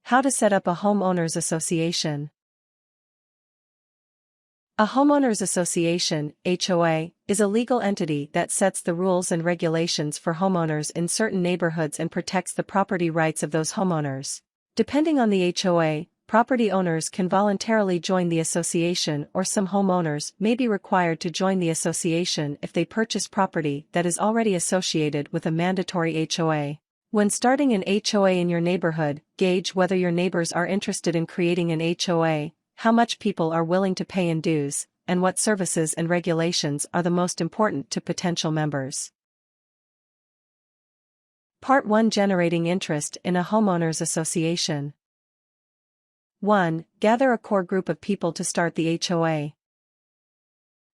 How to set up a homeowners association. A homeowners association, HOA, is a legal entity that sets the rules and regulations for homeowners in certain neighborhoods and protects the property rights of those homeowners. Depending on the HOA, property owners can voluntarily join the association, or some homeowners may be required to join the association if they purchase property that is already associated with a mandatory HOA. When starting an HOA in your neighborhood, gauge whether your neighbors are interested in creating an HOA, how much people are willing to pay in dues, and what services and regulations are the most important to potential members. Part 1: Generating interest in a homeowners association. 1. Gather a core group of people to start the HOA.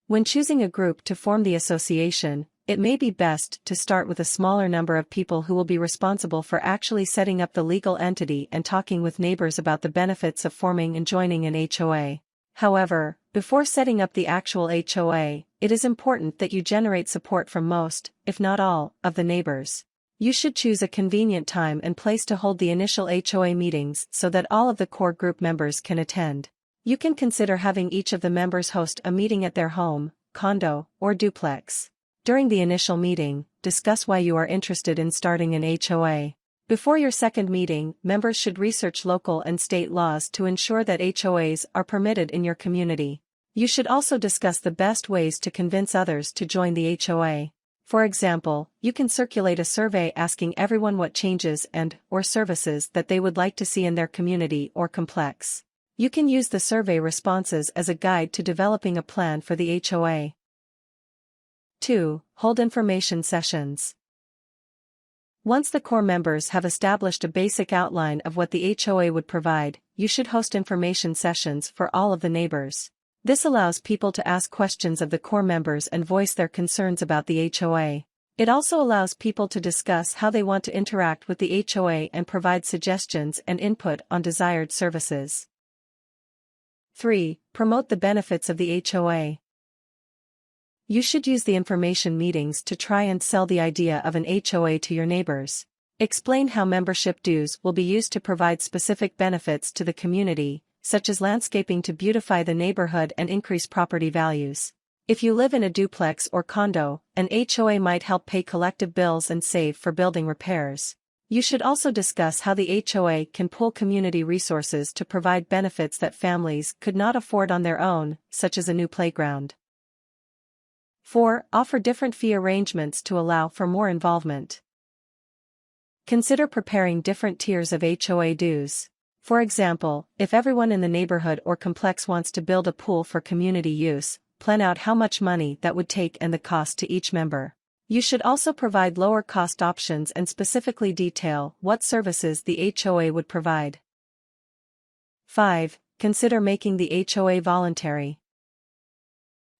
When choosing a group to form the association, it may be best to start with a smaller number of people who will be responsible for actually setting up the legal entity and talking with neighbors about the benefits of forming and joining an HOA. However, before setting up the actual HOA, it is important that you generate support from most, if not all, of the neighbors. You should choose a convenient time and place to hold the initial HOA meetings so that all of the core group members can attend. You can consider having each of the members host a meeting at their home, condo, or duplex. During the initial meeting, discuss why you are interested in starting an HOA. Before your second meeting, members should research local and state laws to ensure that HOAs are permitted in your community. You should also discuss the best ways to convince others to join the HOA. For example, you can circulate a survey asking everyone what changes and/or services that they would like to see in their community or complex. You can use the survey responses as a guide to developing a plan for the HOA. 2. Hold information sessions. Once the core members have established a basic outline of what the HOA would provide, you should host information sessions for all of the neighbors. This allows people to ask questions of the core members and voice their concerns about the HOA. It also allows people to discuss how they want to interact with the HOA and provide suggestions and input on desired services. 3. Promote the benefits of the HOA. You should use the information meetings to try and sell the idea of an HOA to your neighbors. Explain how membership dues will be used to provide specific benefits to the community, such as landscaping to beautify the neighborhood and increase property values. If you live in a duplex or condo, an HOA might help pay collective bills and save for building repairs. You should also discuss how the HOA can pool community resources to provide benefits that families could not afford on their own, such as a new playground. 4. Offer different fee arrangements to allow for more involvement. Consider preparing different tiers of HOA dues. For example, if everyone in the neighborhood or complex wants to build a pool for community use, plan out how much money that would take and the cost to each member. You should also provide lower cost options and specifically detail what services the HOA would provide. 5. Consider making the HOA voluntary.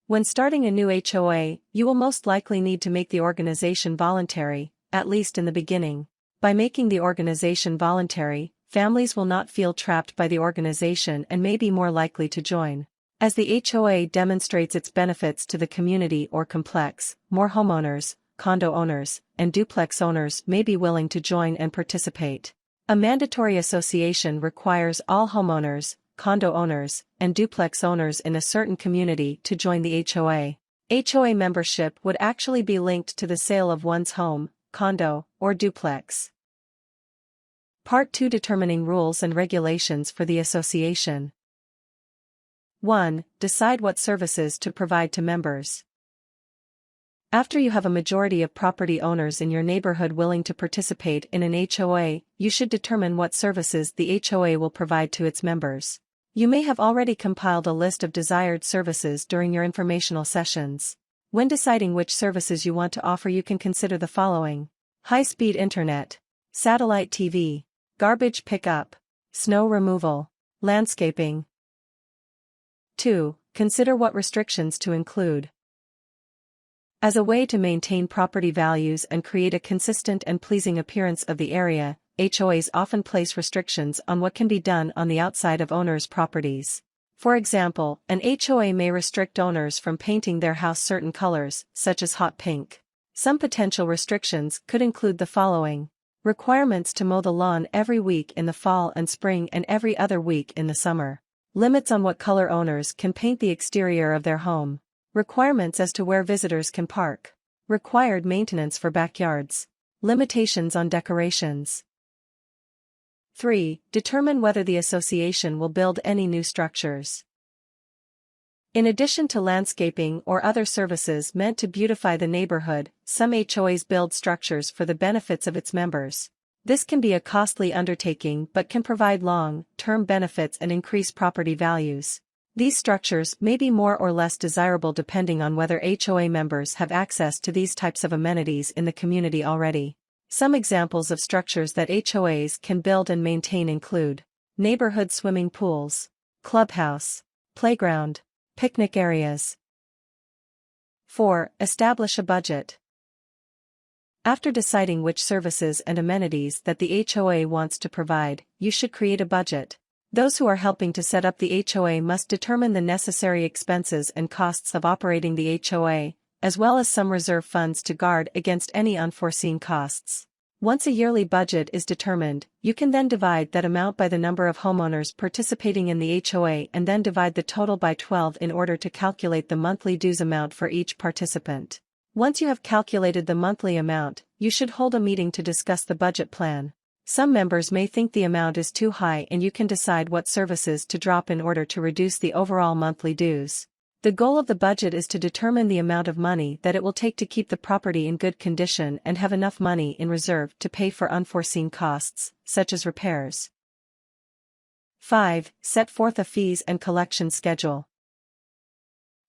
When starting a new HOA, you will most likely need to make the organization voluntary, at least in the beginning. By making the organization voluntary, families will not feel trapped by the organization and may be more likely to join. As the HOA demonstrates its benefits to the community or complex, more homeowners, condo owners, and duplex owners may be willing to join and participate. A mandatory association requires all homeowners, condo owners, and duplex owners in a certain community to join the HOA. HOA membership would actually be linked to the sale of one's home, condo, or duplex. Part 2: Determining rules and regulations for the association. 1. Decide what services to provide to members. After you have a majority of property owners in your neighborhood willing to participate in an HOA, you should determine what services the HOA will provide to its members. You may have already compiled a list of desired services during your informational sessions. When deciding which services you want to offer, you can consider the following: high-speed internet, satellite TV, garbage pickup, snow removal, landscaping. 2. Consider what restrictions to include. As a way to maintain property values and create a consistent and pleasing appearance of the area, HOAs often place restrictions on what can be done on the outside of owners' properties. For example, an HOA may restrict owners from painting their house certain colors, such as hot pink. Some potential restrictions could include the following: Requirements to mow the lawn every week in the fall and spring and every other week in the summer. Limits on what color owners can paint the exterior of their home. Requirements as to where visitors can park. Required maintenance for backyards. Limitations on decorations. 3. Determine whether the association will build any new structures. In addition to landscaping or other services meant to beautify the neighborhood, some HOAs build structures for the benefits of its members. This can be a costly undertaking but can provide long-term benefits and increase property values. These structures may be more or less desirable depending on whether HOA members have access to these types of amenities in the community already. Some examples of structures that HOAs can build and maintain include neighborhood swimming pools, clubhouse, playground, picnic areas. 4. Establish a budget. After deciding which services and amenities that the HOA wants to provide, you should create a budget. Those who are helping to set up the HOA must determine the necessary expenses and costs of operating the HOA, as well as some reserve funds to guard against any unforeseen costs. Once a yearly budget is determined, you can then divide that amount by the number of homeowners participating in the HOA and then divide the total by 12 in order to calculate the monthly dues amount for each participant. Once you have calculated the monthly amount, you should hold a meeting to discuss the budget plan. Some members may think the amount is too high and you can decide what services to drop in order to reduce the overall monthly dues. The goal of the budget is to determine the amount of money that it will take to keep the property in good condition and have enough money in reserve to pay for unforeseen costs, such as repairs. 5. Set forth a fees and collection schedule.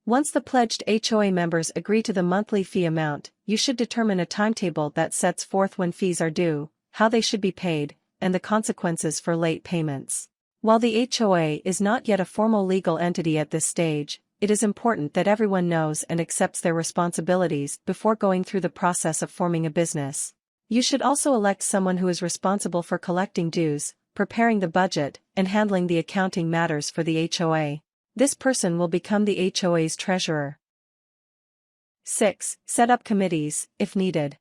Once the pledged HOA members agree to the monthly fee amount, you should determine a timetable that sets forth when fees are due, how they should be paid, and the consequences for late payments. While the HOA is not yet a formal legal entity at this stage, it is important that everyone knows and accepts their responsibilities before going through the process of forming a business. You should also elect someone who is responsible for collecting dues, preparing the budget, and handling the accounting matters for the HOA. This person will become the HOA's treasurer. 6. Set up committees, if needed.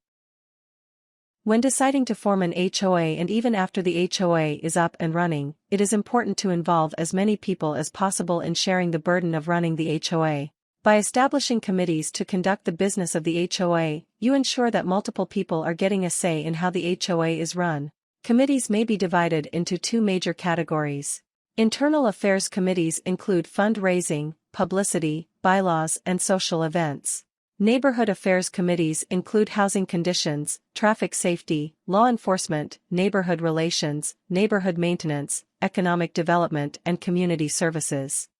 When deciding to form an HOA and even after the HOA is up and running, it is important to involve as many people as possible in sharing the burden of running the HOA. By establishing committees to conduct the business of the HOA, you ensure that multiple people are getting a say in how the HOA is run. Committees may be divided into two major categories. Internal affairs committees include fundraising, publicity, bylaws, and social events. Neighborhood affairs committees include housing conditions, traffic safety, law enforcement, neighborhood relations, neighborhood maintenance, economic development, and community services.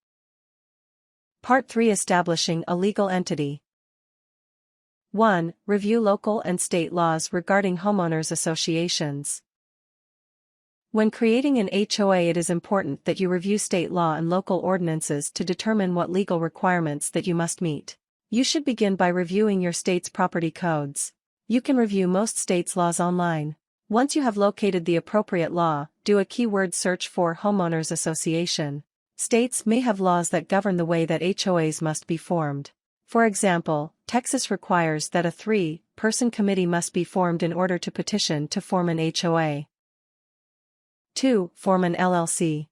Part 3. Establishing a legal entity. 1. Review local and state laws regarding homeowners associations. When creating an HOA, it is important that you review state law and local ordinances to determine what legal requirements that you must meet. You should begin by reviewing your state's property codes. You can review most states' laws online. Once you have located the appropriate law, do a keyword search for Homeowners Association. States may have laws that govern the way that HOAs must be formed. For example, Texas requires that a 3-person committee must be formed in order to petition to form an HOA. 2. Form an LLC.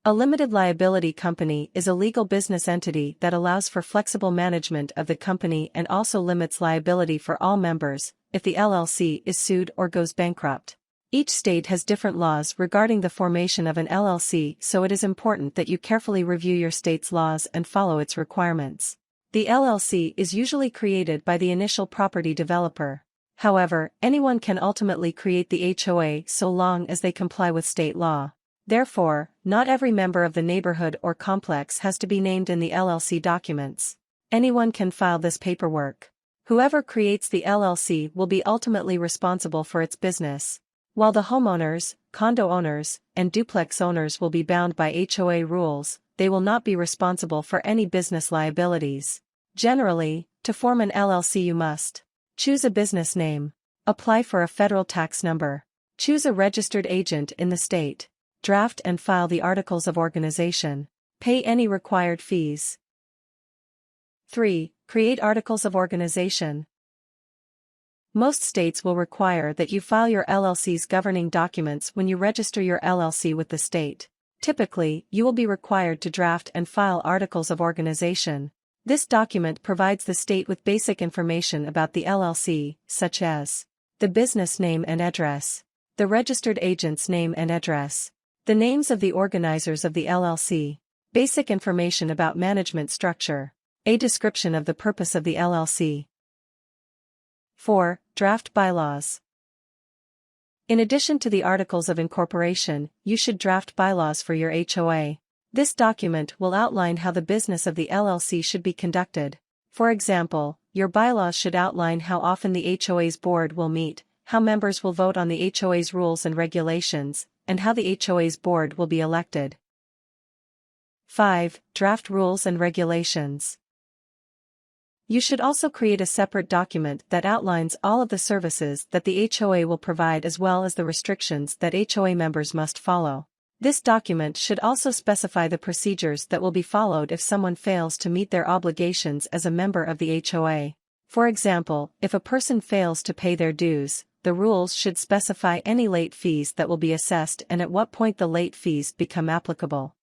A limited liability company is a legal business entity that allows for flexible management of the company and also limits liability for all members if the LLC is sued or goes bankrupt. Each state has different laws regarding the formation of an LLC, so it is important that you carefully review your state's laws and follow its requirements. The LLC is usually created by the initial property developer. However, anyone can ultimately create the HOA so long as they comply with state law. Therefore, not every member of the neighborhood or complex has to be named in the LLC documents. Anyone can file this paperwork. Whoever creates the LLC will be ultimately responsible for its business. While the homeowners, condo owners, and duplex owners will be bound by HOA rules, they will not be responsible for any business liabilities. Generally, to form an LLC you must choose a business name, apply for a federal tax number, choose a registered agent in the state, draft and file the articles of organization, pay any required fees. 3. Create articles of organization. Most states will require that you file your LLC's governing documents when you register your LLC with the state. Typically, you will be required to draft and file articles of organization. This document provides the state with basic information about the LLC, such as the business name and address, the registered agent's name and address, the names of the organizers of the LLC, basic information about management structure, a description of the purpose of the LLC. 4. Draft bylaws. In addition to the articles of incorporation, you should draft bylaws for your HOA. This document will outline how the business of the LLC should be conducted. For example, your bylaws should outline how often the HOA's board will meet, how members will vote on the HOA's rules and regulations, and how the HOA's board will be elected. 5. Draft rules and regulations. You should also create a separate document that outlines all of the services that the HOA will provide as well as the restrictions that HOA members must follow. This document should also specify the procedures that will be followed if someone fails to meet their obligations as a member of the HOA. For example, if a person fails to pay their dues, the rules should specify any late fees that will be assessed and at what point the late fees become applicable.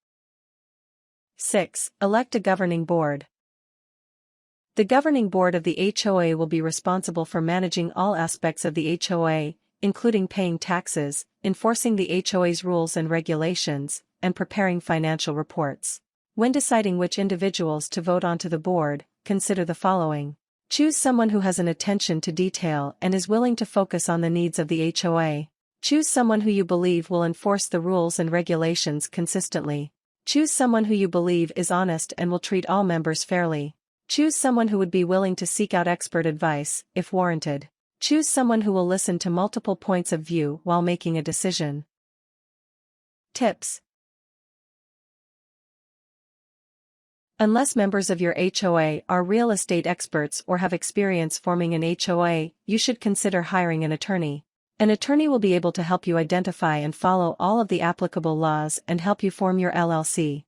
6. Elect a governing board. The governing board of the HOA will be responsible for managing all aspects of the HOA, including paying taxes, enforcing the HOA's rules and regulations, and preparing financial reports. When deciding which individuals to vote onto the board, consider the following. Choose someone who has an attention to detail and is willing to focus on the needs of the HOA. Choose someone who you believe will enforce the rules and regulations consistently. Choose someone who you believe is honest and will treat all members fairly. Choose someone who would be willing to seek out expert advice, if warranted. Choose someone who will listen to multiple points of view while making a decision. Tips. Unless members of your HOA are real estate experts or have experience forming an HOA, you should consider hiring an attorney. An attorney will be able to help you identify and follow all of the applicable laws and help you form your LLC.